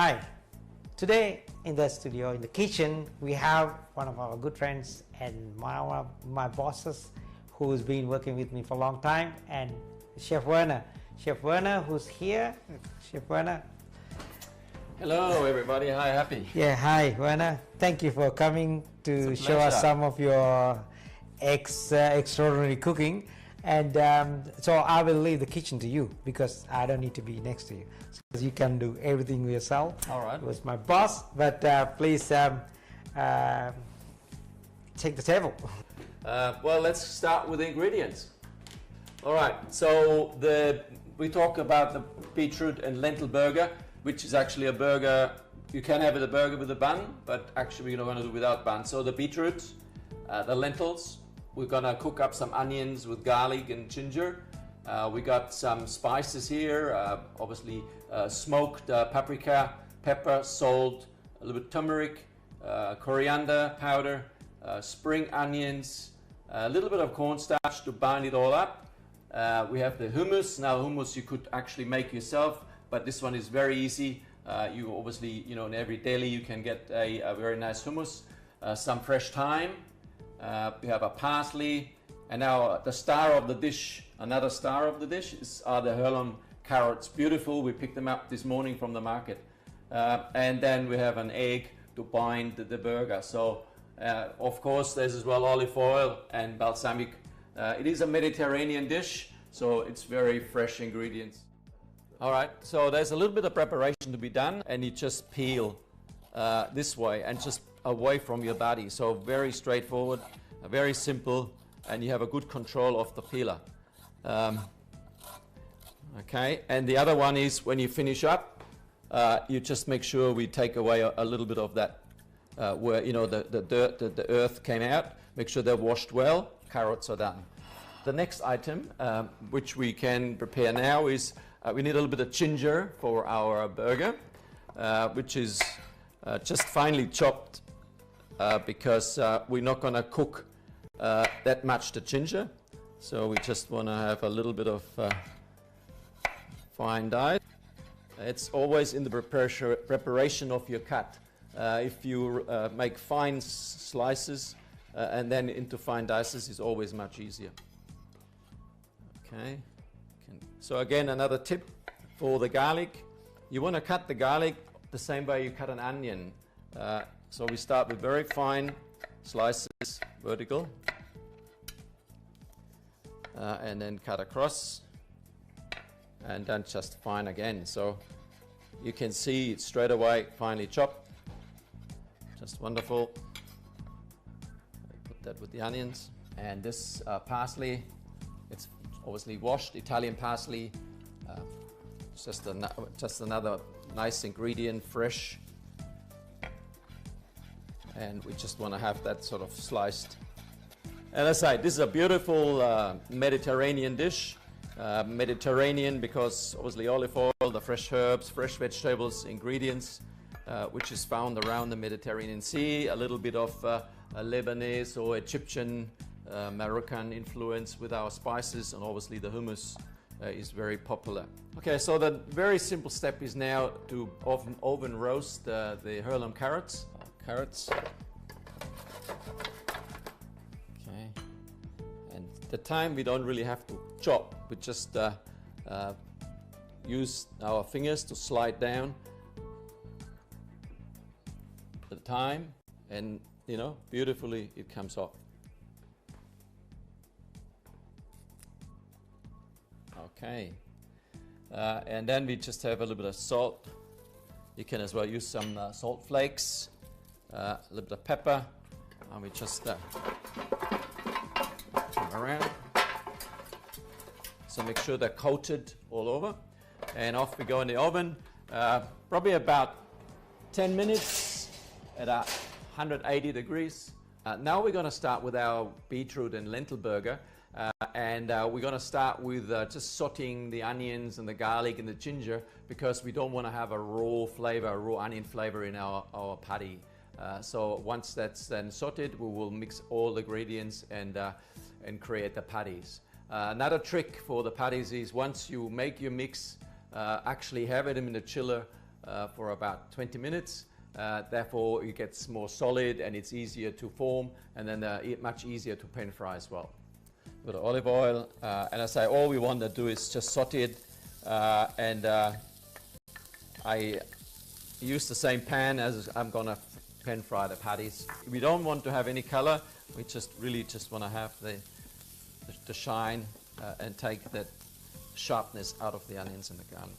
Hi, today in the studio, in the kitchen, we have one of our good friends and one of my bosses who's been working with me for a long time, and Chef Werner. Chef Werner, who's here. Chef Werner. Hello everybody, hi Happy. Yeah, hi Werner. Thank you for coming to show us some of your extraordinary cooking. And so I will leave the kitchen to you because I don't need to be next to you. So you can do everything yourself. All right. It was my boss, but please take the table. Well, let's start with the ingredients. All right, so we talk about the beetroot and lentil burger, which is actually a burger. You can have a burger with a bun, but actually we're not going to do without bun. So the beetroot, the lentils, we're going to cook up some onions with garlic and ginger. We got some spices here, obviously smoked paprika, pepper, salt, a little bit turmeric, coriander powder, spring onions, a little bit of cornstarch to bind it all up. We have the hummus. Now hummus you could actually make yourself, but this one is very easy. You obviously, in every deli you can get a very nice hummus. Some fresh thyme. We have a parsley, and now the star of the dish, another star of the dish are the heirloom carrots. Beautiful, we picked them up this morning from the market. And then we have an egg to bind the burger. So of course there's as well olive oil and balsamic. It is a Mediterranean dish, so it's very fresh ingredients. All right, so there's a little bit of preparation to be done, and you just peel this way and just away from your body. So very straightforward, very simple, and you have a good control of the peeler. Okay, and the other one is when you finish up, you just make sure we take away a little bit of that where the dirt, the earth came out. Make sure they're washed well. Carrots are done. The next item, which we can prepare now, is we need a little bit of ginger for our burger, which is just finely chopped because we're not going to cook that much the ginger. So we just want to have a little bit of fine diced. It's always in the preparation of your cut. If you make fine slices and then into fine dices, is always much easier. Okay. So again, another tip for the garlic. You want to cut the garlic the same way you cut an onion. So we start with very fine slices, vertical, and then cut across, and then just fine again. So you can see it straight away, finely chopped. Just wonderful. Put that with the onions. And this parsley, it's obviously washed Italian parsley. Just another nice ingredient, fresh. And we just want to have that sort of sliced. And as I say, this is a beautiful Mediterranean dish. Mediterranean because obviously olive oil, the fresh herbs, fresh vegetables, ingredients, which is found around the Mediterranean Sea. A little bit of a Lebanese or Egyptian, Moroccan influence with our spices, and obviously the hummus is very popular. Okay, so the very simple step is now to oven roast the heirloom carrots. Okay, and the time we don't really have to chop. We just use our fingers to slide down the thyme, and beautifully it comes off. Okay, and then we just have a little bit of salt. You can as well use some salt flakes, a little bit of pepper, and we just come around. So make sure they're coated all over, and off we go in the oven. Probably about 10 minutes at 180 degrees. Now we're going to start with our beetroot and lentil burger. And we're going to start with just sauteing the onions and the garlic and the ginger, because we don't want to have a raw flavor, a raw onion flavor in our patty. So once that's then sauteed, we will mix all the ingredients and create the patties. Another trick for the patties is once you make your mix, actually have it in the chiller for about 20 minutes. Therefore, it gets more solid and it's easier to form, and then much easier to pan fry as well. With olive oil, and as I say, all we want to do is just saute it, and I use the same pan as I'm gonna pan fry the patties. We don't want to have any color. We just really just want to have the shine and take that sharpness out of the onions and the garlic.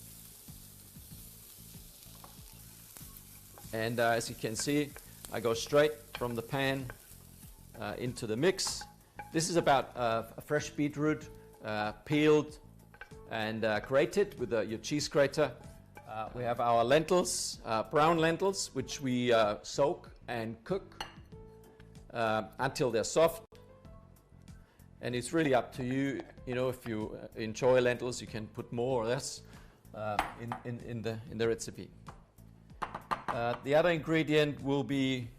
And as you can see, I go straight from the pan into the mix. This is about a fresh beetroot, peeled and grated with your cheese grater. We have our lentils, brown lentils, which we soak and cook until they're soft. And it's really up to you. You know, if you enjoy lentils, you can put more or less in the recipe. The other ingredient will be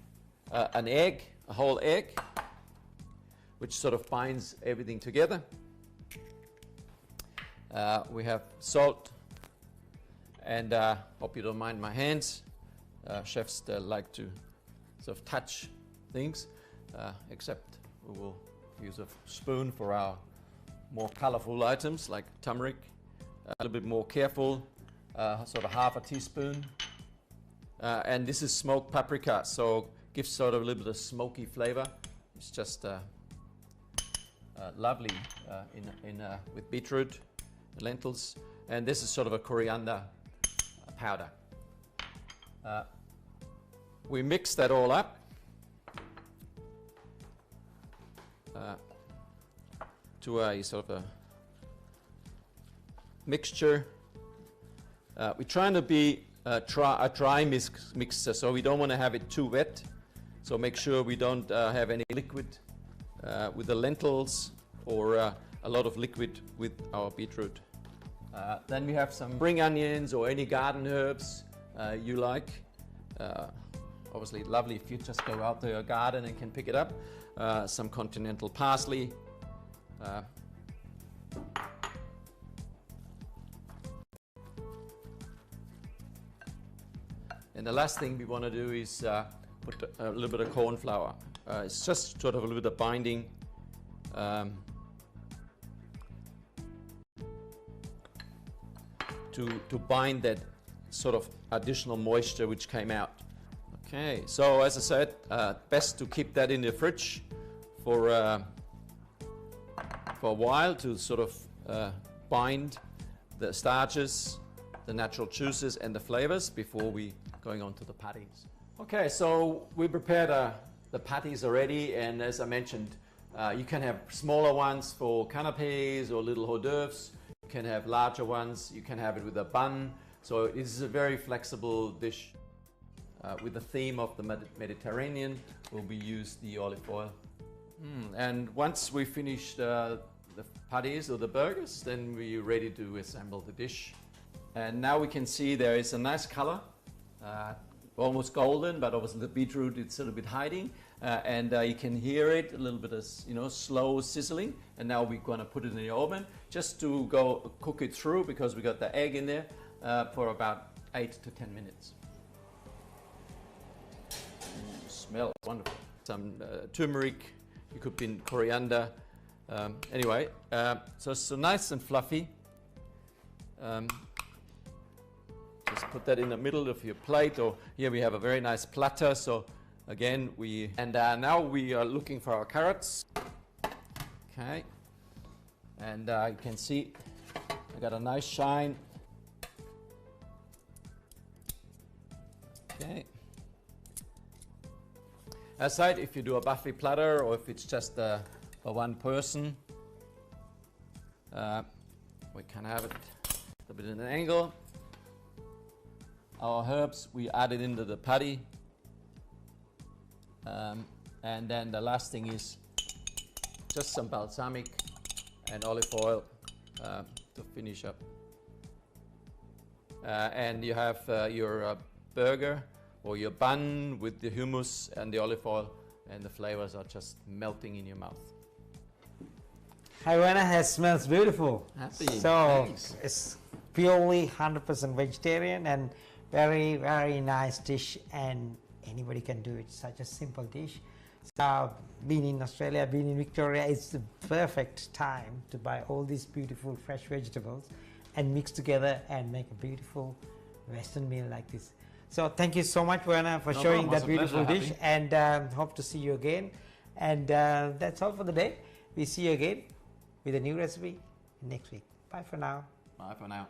an egg, a whole egg, which sort of binds everything together. We have salt, and hope you don't mind my hands. Chefs like to sort of touch things, except we will use a spoon for our more colorful items like turmeric. A little bit more careful, sort of half a teaspoon. And this is smoked paprika, so gives sort of a little bit of smoky flavor. It's just lovely with beetroot, lentils, and this is sort of a coriander powder. We mix that all up to a sort of a mixture. We're trying to be a dry mixer, so we don't want to have it too wet. So make sure we don't have any liquid with the lentils, or a lot of liquid with our beetroot. Then we have some spring onions or any garden herbs you like. Obviously lovely if you just go out to your garden and can pick it up. Some continental parsley. And the last thing we want to do is put a little bit of corn flour. It's just sort of a little bit of binding. To bind that sort of additional moisture which came out. Okay, so as I said, best to keep that in the fridge for a while to sort of bind the starches, the natural juices and the flavors before we going on to the patties. Okay, so we prepared the patties already, and as I mentioned, you can have smaller ones for canapes or little hors d'oeuvres. You can have larger ones. You can have it with a bun. So it is a very flexible dish. With the theme of the Mediterranean, we use the olive oil. And once we finish the patties or the burgers, then we're ready to assemble the dish. And now we can see there is a nice color, almost golden, but obviously the beetroot it's a little bit hiding, and you can hear it a little bit of slow sizzling. And now we're going to put it in the oven just to go cook it through, because we got the egg in there for about 8 to 10 minutes. Smells wonderful. Some turmeric, you could put in coriander. Anyway, so it's so nice and fluffy. Just put that in the middle of your plate, or here we have a very nice platter. So again, now we are looking for our carrots. Okay, and you can see I got a nice shine. Okay. Aside, if you do a buffet platter or if it's just for one person, we can have it a bit in an angle. Our herbs, we add it into the patty. And then the last thing is just some balsamic and olive oil to finish up. And you have your burger or your bun with the hummus and the olive oil, and the flavors are just melting in your mouth. Hi, Werner, it smells beautiful. Happy. So thanks. it's purely 100% vegetarian, and Very, very nice dish, and anybody can do it. Such a simple dish. So, being in Australia, being in Victoria, it's the perfect time to buy all these beautiful fresh vegetables and mix together and make a beautiful Western meal like this. So, thank you so much, Werner, for showing that beautiful dish, and hope to see you again. And that's all for the day. We see you again with a new recipe next week. Bye for now. Bye for now.